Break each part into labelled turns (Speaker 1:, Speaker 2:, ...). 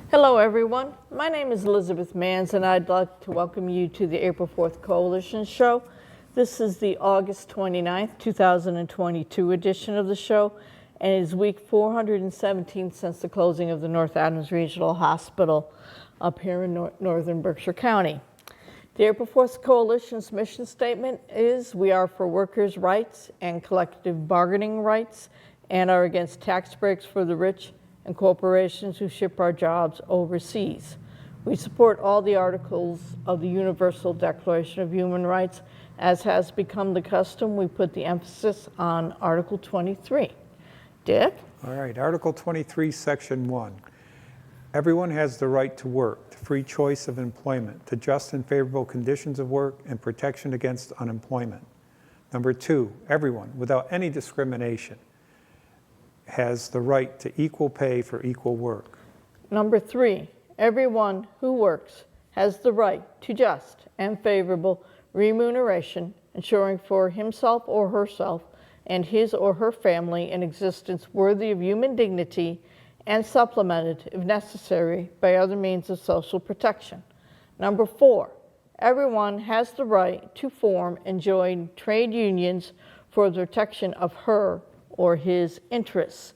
Speaker 1: Hello, everyone. My name is Elizabeth Manns, and I'd like to welcome you to the April 4th Coalition Show. This is the August 29th, 2022 edition of the show, and it is week 417 since the closing of the North Adams Regional Hospital up here in northern Berkshire County. The April 4th Coalition's mission statement is: we are for workers' rights and collective bargaining rights and are against tax breaks for the rich and corporations who ship our jobs overseas. We support all the articles of the Universal Declaration of Human Rights. As has become the custom, we put the emphasis on Article 23. Dick?
Speaker 2: All right, Article 23, Section 1. Everyone has the right to work, to free choice of employment, to just and favorable conditions of work, and protection against unemployment. Number 2, everyone, without any discrimination, has the right to equal pay for equal work.
Speaker 1: Number 3, everyone who works has the right to just and favorable remuneration, ensuring for himself or herself and his or her family an existence worthy of human dignity and supplemented, if necessary, by other means of social protection. Number 4, everyone has the right to form and join trade unions for the protection of her or his interests.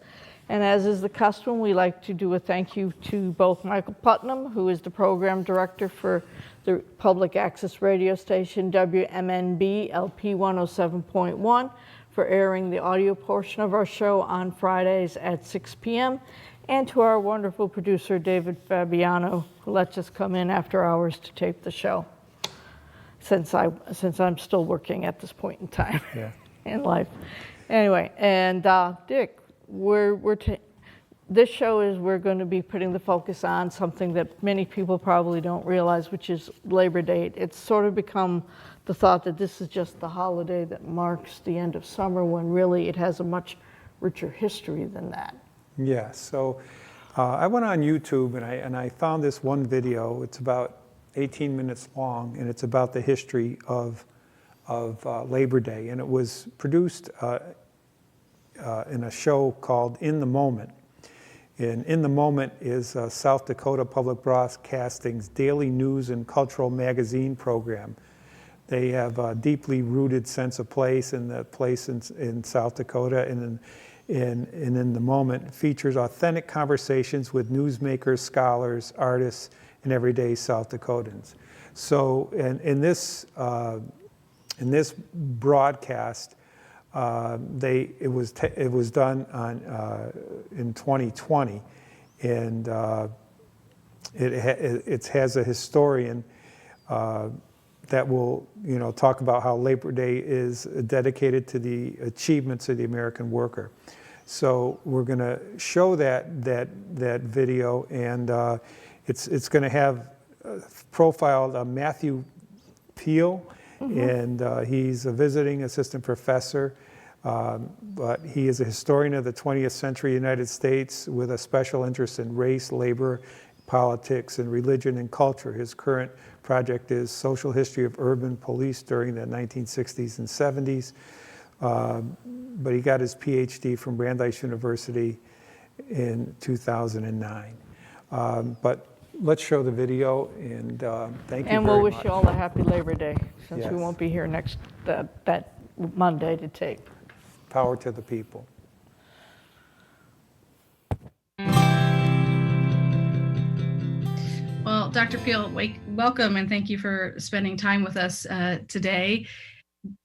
Speaker 1: And as is the custom, we like to do a thank you to both Michael Putnam, who is the program director for the public access radio station WMNB LP 107.1, for airing the audio portion of our show on Fridays at 6 p.m., and to our wonderful producer, David Fabiano, who lets us come in after hours to tape the show, since I'm still working at this point in time in life. Anyway, and Dick, this show is we're going to be putting the focus on something that many people probably don't realize, which is Labor Day. It's sort of become the thought that this is just the holiday that marks the end of summer, when really it has a much richer history than that.
Speaker 2: Yeah, so I went on YouTube and I found this one video. It's about 18 minutes long, and it's about the history of Labor Day. And it was produced in a show called In the Moment. And In the Moment is South Dakota Public Broadcasting's daily news and cultural magazine program. They have a deeply rooted sense of place in the place in South Dakota, and In the Moment features authentic conversations with newsmakers, scholars, artists, and everyday South Dakotans. So in this broadcast, it was done in 2020, and it has a historian that will talk about how Labor Day is dedicated to the achievements of the American worker. So we're going to show that video, and it's going to have profiled Matthew Peel. And he's a visiting assistant professor, but he is a historian of the 20th century United States with a special interest in race, labor, politics, and religion and culture. His current project is Social History of Urban Police during the 1960s and 70s. But he got his PhD from Brandeis University in 2009. But let's show the video, and thank you very much.
Speaker 1: And we'll wish you all a happy Labor Day, since
Speaker 2: Yes.
Speaker 1: we won't be here that Monday to tape.
Speaker 2: Power to the people.
Speaker 3: Well, Dr. Peel, welcome, and thank you for spending time with us today.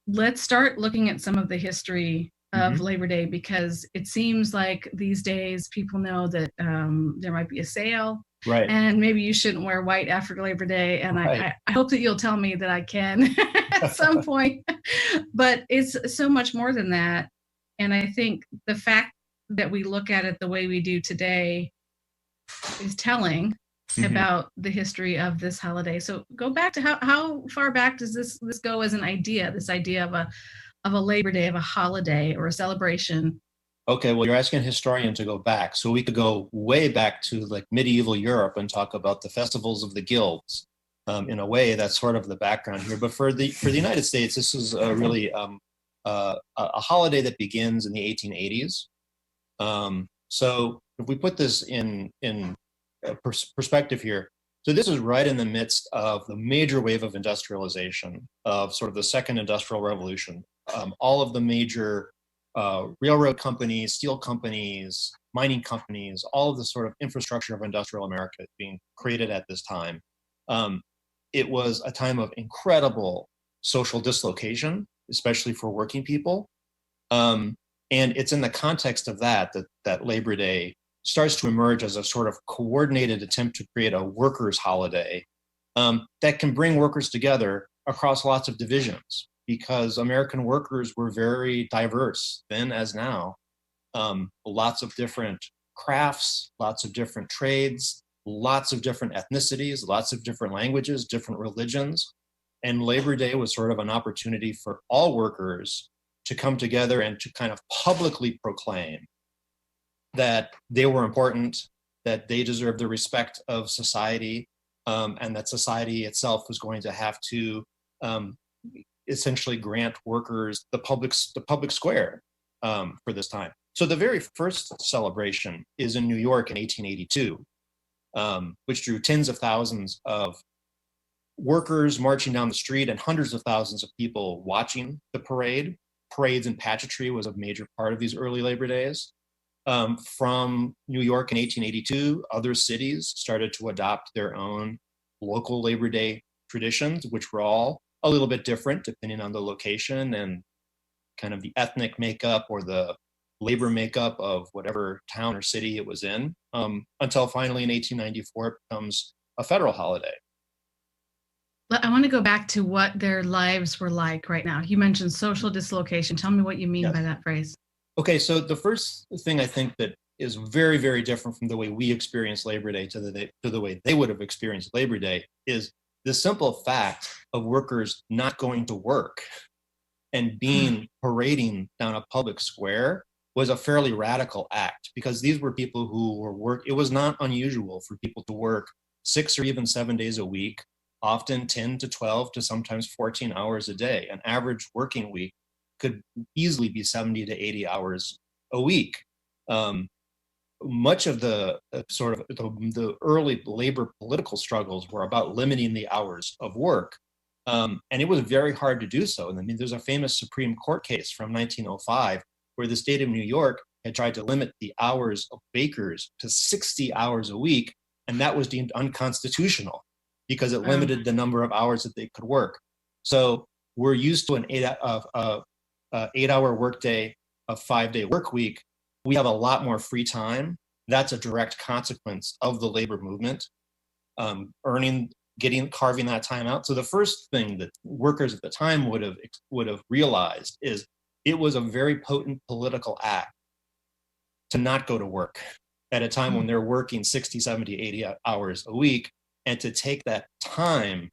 Speaker 3: Let's start looking at some of the history of Labor Day, because it seems like these days people know that there might be a sale,
Speaker 4: right,
Speaker 3: and maybe you shouldn't wear white after Labor Day, and right. I hope that you'll tell me that I can at some point. But it's so much more than that, and I think the fact that we look at it the way we do today is telling about the history of this holiday. So go back to how far back does this go as an idea, this idea of a Labor Day, of a holiday or a celebration?
Speaker 4: Okay, well, you're asking a historian to go back. So we could go way back to like medieval Europe and talk about the festivals of the guilds. In a way, that's sort of the background here. But for the United States, this is really a holiday that begins in the 1880s. So if we put this in perspective here. So this is right in the midst of the major wave of industrialization, of sort of the second industrial revolution. All of the major railroad companies, steel companies, mining companies, all of the sort of infrastructure of industrial America being created at this time. It was a time of incredible social dislocation, especially for working people. And it's in the context of that Labor Day starts to emerge as a sort of coordinated attempt to create a workers' holiday that can bring workers together across lots of divisions, because American workers were very diverse then as now. Lots of different crafts, lots of different trades, lots of different ethnicities, lots of different languages, different religions. And Labor Day was sort of an opportunity for all workers to come together and to kind of publicly proclaim that they were important, that they deserved the respect of society, and that society itself was going to have to essentially grant workers the public square for this time. So the very first celebration is in New York in 1882, which drew tens of thousands of workers marching down the street and hundreds of thousands of people watching the parade. Parades and pageantry was a major part of these early Labor Days. From New York in 1882, other cities started to adopt their own local Labor Day traditions, which were all a little bit different depending on the location and kind of the ethnic makeup or the labor makeup of whatever town or city it was in, until finally in 1894 it becomes a federal holiday.
Speaker 3: I want to go back to what their lives were like right now. You mentioned social dislocation. Tell me what you mean by that phrase.
Speaker 4: Okay, so the first thing I think that is very, very different from the way we experience Labor Day to the way they would have experienced Labor Day is the simple fact of workers not going to work and being parading down a public square was a fairly radical act, because these were people who were it was not unusual for people to work 6 or even 7 days a week, often 10 to 12 to sometimes 14 hours a day. An average working week could easily be 70 to 80 hours a week. Much of the sort of the early labor political struggles were about limiting the hours of work. And it was very hard to do so. And I mean, there's a famous Supreme Court case from 1905 where the state of New York had tried to limit the hours of bakers to 60 hours a week, and that was deemed unconstitutional because it limited the number of hours that they could work. So we're used to an 8-hour workday, a 5-day work week. We have a lot more free time. That's a direct consequence of the labor movement, carving that time out. So the first thing that workers at the time would have realized is it was a very potent political act to not go to work at a time when they're working 60, 70, 80 hours a week, and to take that time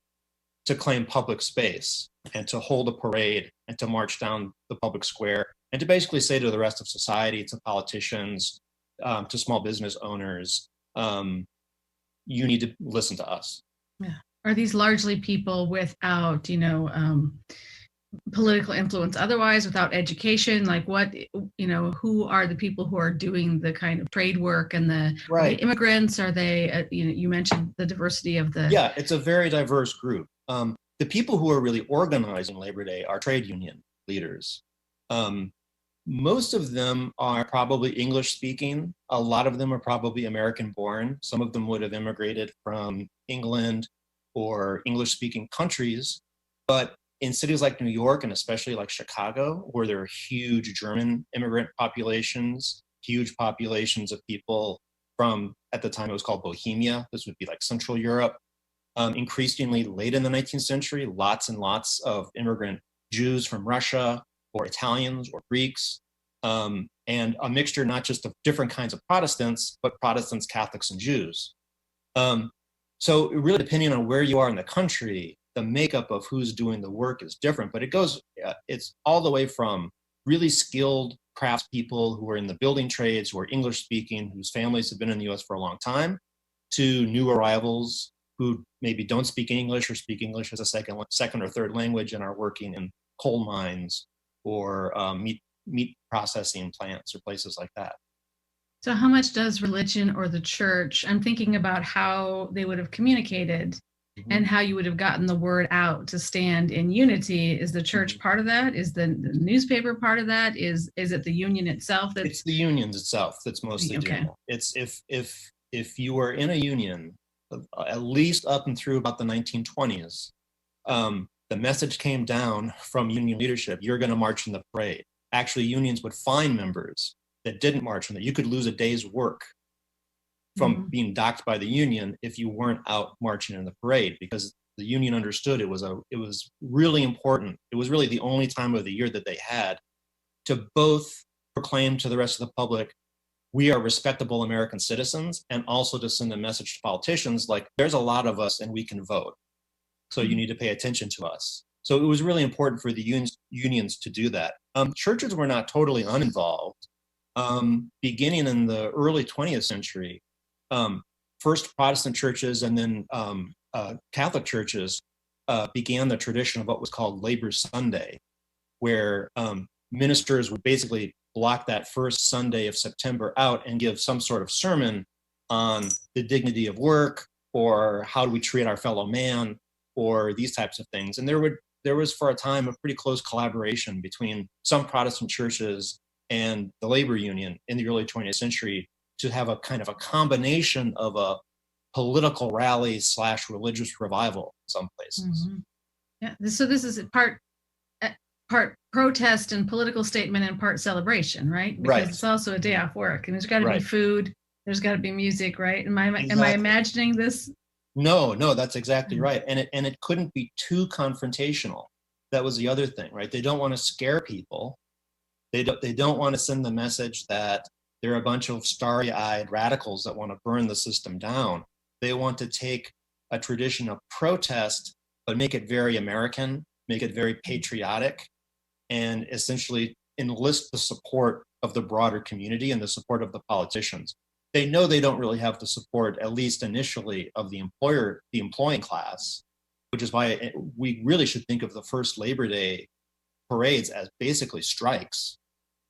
Speaker 4: to claim public space and to hold a parade and to march down the public square and to basically say to the rest of society, to politicians, to small business owners, you need to listen to us.
Speaker 3: Yeah. Are these largely people without, political influence otherwise, without education? Like who are the people who are doing the kind of trade work and are they immigrants? Are they, you mentioned the diversity of the...
Speaker 4: Yeah, it's a very diverse group. The people who are really organizing Labor Day are trade union leaders. Most of them are probably English speaking. A lot of them are probably American born. Some of them would have immigrated from England or English speaking countries. But in cities like New York and especially like Chicago, where there are huge German immigrant populations, huge populations of people from, at the time it was called Bohemia. This would be like Central Europe. Increasingly late in the 19th century, lots and lots of immigrant Jews from Russia or Italians or Greeks, and a mixture not just of different kinds of Protestants, but Protestants, Catholics, and Jews. So really, depending on where you are in the country, the makeup of who's doing the work is different, but it's all the way from really skilled craftspeople who are in the building trades, who are English speaking, whose families have been in the US for a long time, to new arrivals who maybe don't speak English or speak English as a second or third language and are working in coal mines or meat processing plants or places like that.
Speaker 3: So how much does religion or the church, I'm thinking about how they would have communicated and how you would have gotten the word out to stand in unity. Is the church part of that? Is the newspaper part of that? Is it the union itself that's
Speaker 4: It's the unions itself that's mostly
Speaker 3: okay?
Speaker 4: doing it. It's if you were in a union, at least up and through about the 1920s, the message came down from union leadership: you're going to march in the parade. Actually, unions would fine members that didn't march in that. You could lose a day's work from being docked by the union if you weren't out marching in the parade, because the union understood it was really important. It was really the only time of the year that they had to both proclaim to the rest of the public, we are respectable American citizens, and also to send a message to politicians like, there's a lot of us and we can vote. So you need to pay attention to us. So it was really important for the unions to do that. Churches were not totally uninvolved. Beginning in the early 20th century, first Protestant churches and then Catholic churches began the tradition of what was called Labor Sunday, where ministers would basically block that first Sunday of September out and give some sort of sermon on the dignity of work, or how do we treat our fellow man, or these types of things. And there was for a time a pretty close collaboration between some Protestant churches and the labor union in the early 20th century to have a kind of a combination of a political rally / religious revival in some places.
Speaker 3: Yeah. So this is part protest and political statement and part celebration, right? Because it's also a day off work, and there's got to be food, there's got to be music, right? Am I imagining this?
Speaker 4: No, that's exactly right. And it couldn't be too confrontational. That was the other thing, right? They don't want to scare people. They don't want to send the message that they're a bunch of starry-eyed radicals that want to burn the system down. They want to take a tradition of protest, but make it very American, make it very patriotic, and essentially enlist the support of the broader community and the support of the politicians. They know they don't really have the support, at least initially, of the employing class, which is why we really should think of the first Labor Day parades as basically strikes,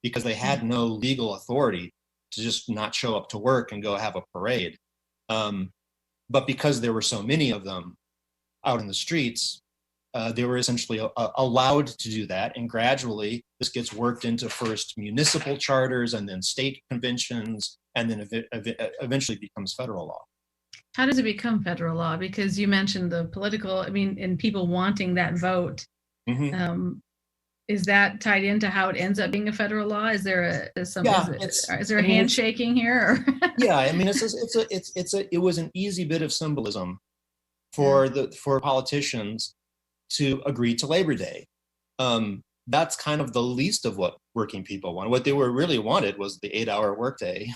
Speaker 4: because they had no legal authority to just not show up to work and go have a parade. But because there were so many of them out in the streets, they were essentially allowed to do that. And gradually, this gets worked into first municipal charters and then state conventions, and then eventually becomes federal law.
Speaker 3: How does it become federal law? Because you mentioned the political, and people wanting that vote. Is that tied into how it ends up being a federal law? Is there is there a handshaking here?
Speaker 4: Yeah, it was an easy bit of symbolism for politicians to agree to Labor Day. That's kind of the least of what working people want. What they really wanted was the 8-hour workday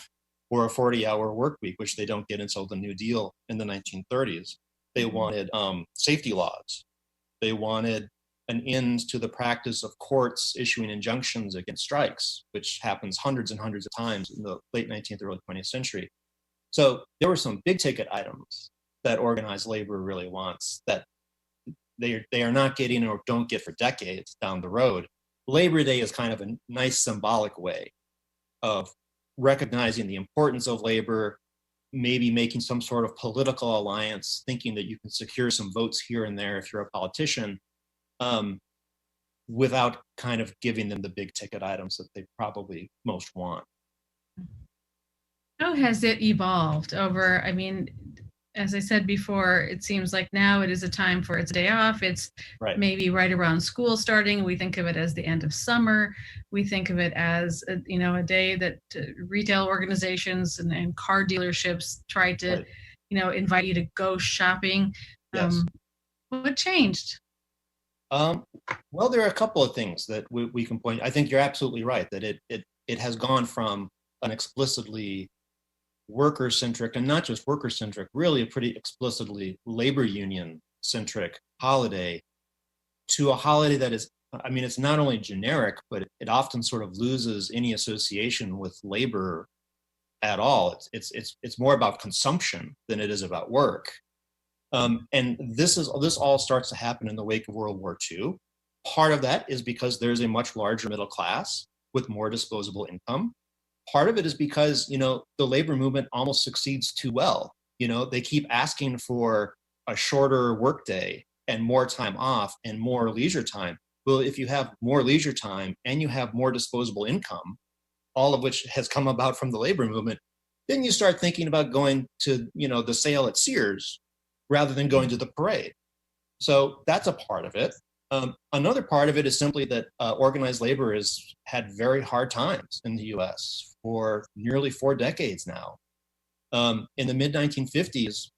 Speaker 4: or a 40-hour work week, which they don't get until the New Deal in the 1930s. They wanted safety laws. They wanted an end to the practice of courts issuing injunctions against strikes, which happens hundreds and hundreds of times in the late 19th, early 20th century. So there were some big ticket items that organized labor really wants that they are not getting or don't get for decades down the road. Labor Day is kind of a nice symbolic way of recognizing the importance of labor, maybe making some sort of political alliance, thinking that you can secure some votes here and there if you're a politician, without kind of giving them the big ticket items that they probably most want.
Speaker 3: How has it evolved over, as I said before, it seems like now it is a time for it's a day off. It's maybe right around school starting. We think of it as the end of summer. We think of it as a day that retail organizations and car dealerships try to, invite you to go shopping.
Speaker 4: Yes.
Speaker 3: What changed?
Speaker 4: Well, there are a couple of things that we can point. I think you're absolutely right that it has gone from an explicitly worker-centric, and not just worker-centric, really a pretty explicitly labor union-centric holiday, to a holiday that is, it's not only generic, but it often sort of loses any association with labor at all. It's more about consumption than it is about work. And this all starts to happen in the wake of World War II. Part of that is because there's a much larger middle class with more disposable income. part of it is because, the labor movement almost succeeds too well. They keep asking for a shorter workday and more time off and more leisure time. Well, if you have more leisure time and you have more disposable income, all of which has come about from the labor movement, then you start thinking about going to, the sale at Sears rather than going to the parade. So that's a part of it. Another part of it is simply that organized labor has had very hard times in the US for nearly 4 decades now. In the mid-1950s,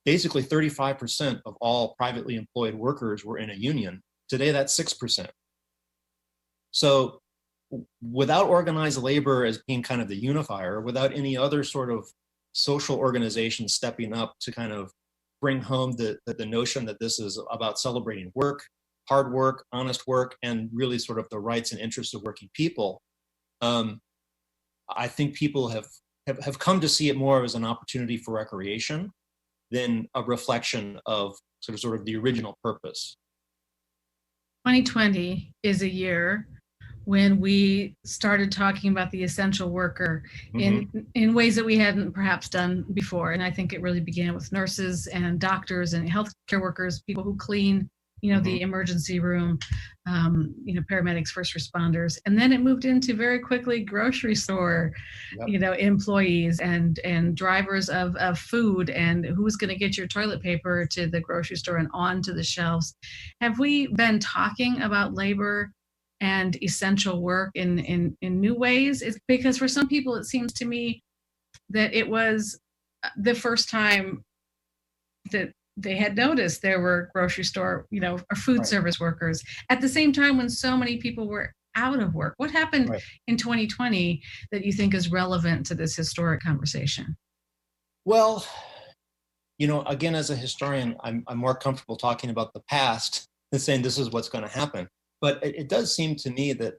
Speaker 4: basically 35% of all privately employed workers were in a union. Today, that's 6%. So without organized labor as being kind of the unifier, without any other sort of social organization stepping up to kind of bring home the notion that this is about celebrating work, hard work, honest work, and really sort of the rights and interests of working people, I think people have come to see it more as an opportunity for recreation than a reflection of sort of the original purpose.
Speaker 3: 2020 is a year when we started talking about the essential worker in ways that we hadn't perhaps done before. And I think it really began with nurses and doctors and healthcare workers, people who clean, the emergency room, paramedics, first responders. And then it moved into very quickly grocery store, employees and drivers of food, and who's going to get your toilet paper to the grocery store and onto the shelves. Have we been talking about labor and essential work in new ways? It's because for some people, it seems to me that it was the first time that they had noticed there were grocery store, or food service workers at the same time when so many people were out of work. What happened in 2020 that you think is relevant to this historic conversation?
Speaker 4: Well, again, as a historian, I'm more comfortable talking about the past than saying this is what's going to happen. But it does seem to me that,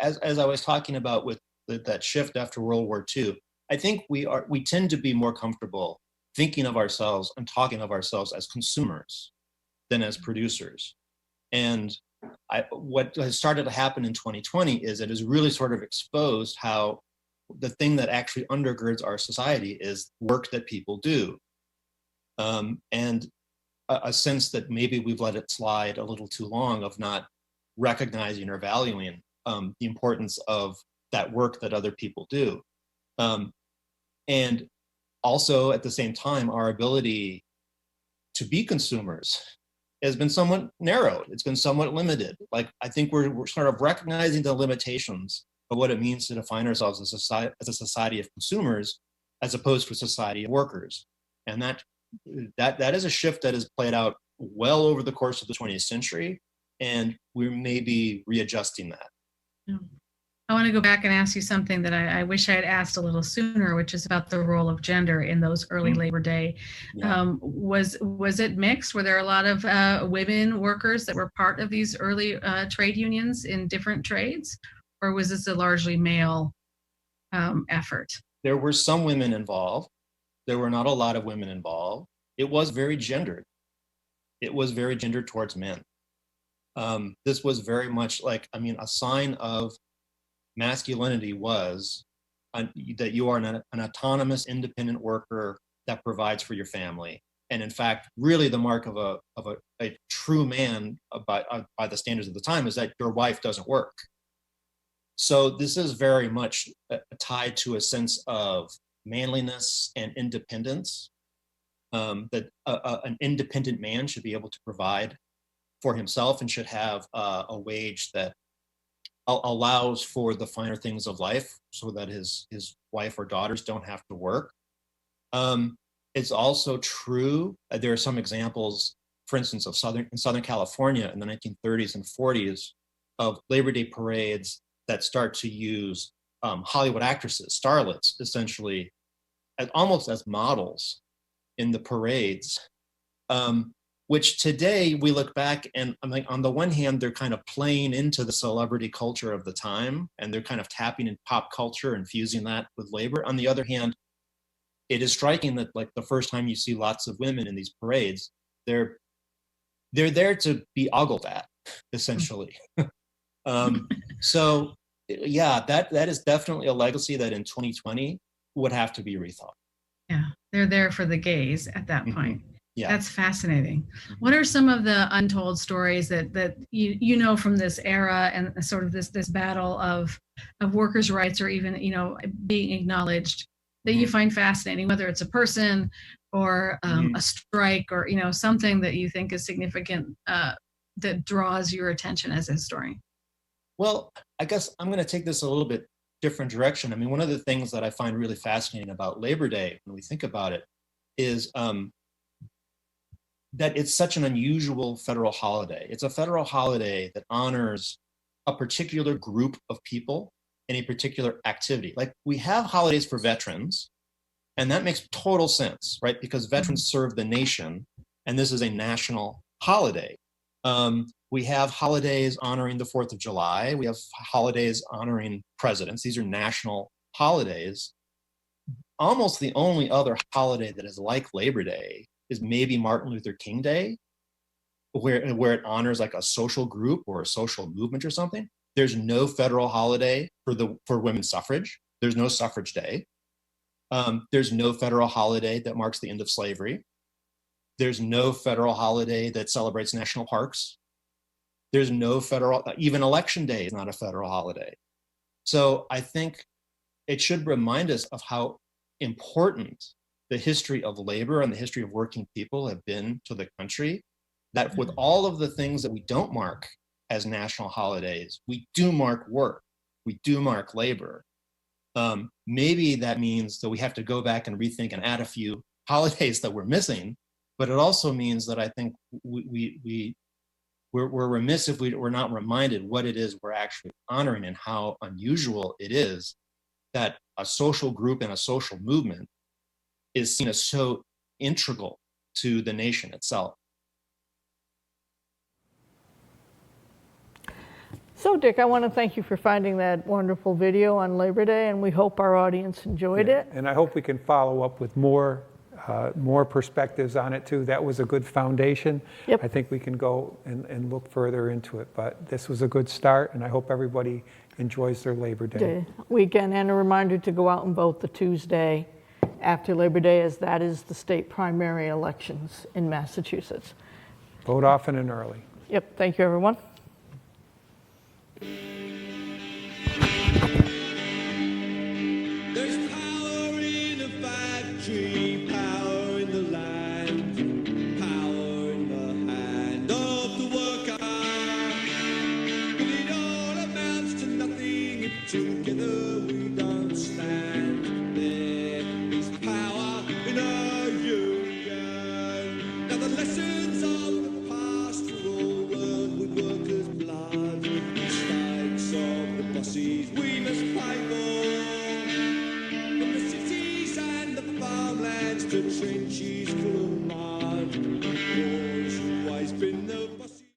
Speaker 4: as I was talking about with that shift after World War II, I think we tend to be more comfortable thinking of ourselves and talking of ourselves as consumers than as producers. And what has started to happen in 2020 is it has really sort of exposed how the thing that actually undergirds our society is work that people do. And a sense that maybe we've let it slide a little too long of not recognizing or valuing the importance of that work that other people do. And also at the same time, our ability to be consumers has been somewhat narrowed. It's been somewhat limited. Like, I think we're sort of recognizing the limitations of what it means to define ourselves as a society of consumers, as opposed to a society of workers. And that is a shift that has played out well over the course of the 20th century, and we may be readjusting that.
Speaker 3: Yeah. I want to go back and ask you something that I wish I had asked a little sooner, which is about the role of gender in those early Labor Day. Yeah. Was it mixed? Were there a lot of women workers that were part of these early trade unions in different trades, or was this a largely male effort?
Speaker 4: There were some women involved. There were not a lot of women involved. It was very gendered. It was very gendered towards men. This was very much like, a sign of masculinity was that you are an autonomous, independent worker that provides for your family. And in fact, really the mark of a true man by the standards of the time is that your wife doesn't work. So this is very much tied to a sense of manliness and independence, that an independent man should be able to provide for himself and should have a wage that allows for the finer things of life so that his wife or daughters don't have to work. It's also true, there are some examples, for instance, of in Southern California in the 1930s and 40s of Labor Day parades that start to use Hollywood actresses, starlets, essentially, almost as models in the parades. Which today we look back and on the one hand, they're kind of playing into the celebrity culture of the time, and they're kind of tapping in pop culture and fusing that with labor. On the other hand, it is striking that like the first time you see lots of women in these parades, they're there to be ogled at, essentially. So yeah, that is definitely a legacy that in 2020 would have to be rethought.
Speaker 3: Yeah, they're there for the gays at that point.
Speaker 4: Yeah.
Speaker 3: That's fascinating. What are some of the untold stories that you know from this era and sort of this battle of workers' rights, or even being acknowledged, that you find fascinating, whether it's a person or a strike, or something that you think is significant, that draws your attention as a historian?
Speaker 4: Well, I guess I'm going to take this a little bit different direction. I mean, one of the things that I find really fascinating about Labor Day, when we think about it, is that it's such an unusual federal holiday. It's a federal holiday that honors a particular group of people in a particular activity. Like, we have holidays for veterans, and that makes total sense, right? Because veterans serve the nation, and this is a national holiday. We have holidays honoring the 4th of July. We have holidays honoring presidents. These are national holidays. Almost the only other holiday that is like Labor Day is maybe Martin Luther King Day, where it honors like a social group or a social movement or something. There's no federal holiday for women's suffrage. There's no suffrage day. There's no federal holiday that marks the end of slavery. There's no federal holiday that celebrates national parks. There's no federal, even election day is not a federal holiday. So I think it should remind us of how important the history of labor and the history of working people have been to the country, that with all of the things that we don't mark as national holidays, we do mark work, we do mark labor. Maybe that means that we have to go back and rethink and add a few holidays that we're missing, but it also means that I think we're remiss if we're not reminded what it is we're actually honoring, and how unusual it is that a social group and a social movement is seen as so integral to the nation itself.
Speaker 1: So, Dick, I want to thank you for finding that wonderful video on Labor Day, and we hope our audience enjoyed it.
Speaker 2: And I hope we can follow up with more perspectives on it too. That was a good foundation.
Speaker 1: Yep.
Speaker 2: I think we can go and look further into it, but this was a good start, and I hope everybody enjoys their Labor Day
Speaker 1: Weekend, and a reminder to go out and vote the Tuesday after Labor Day, as that is the state primary elections in Massachusetts.
Speaker 2: Vote often and early.
Speaker 1: Yep, thank you, everyone.
Speaker 5: There's power in the factory, power in the land, power in the hand of the worker. But it all amounts to nothing if together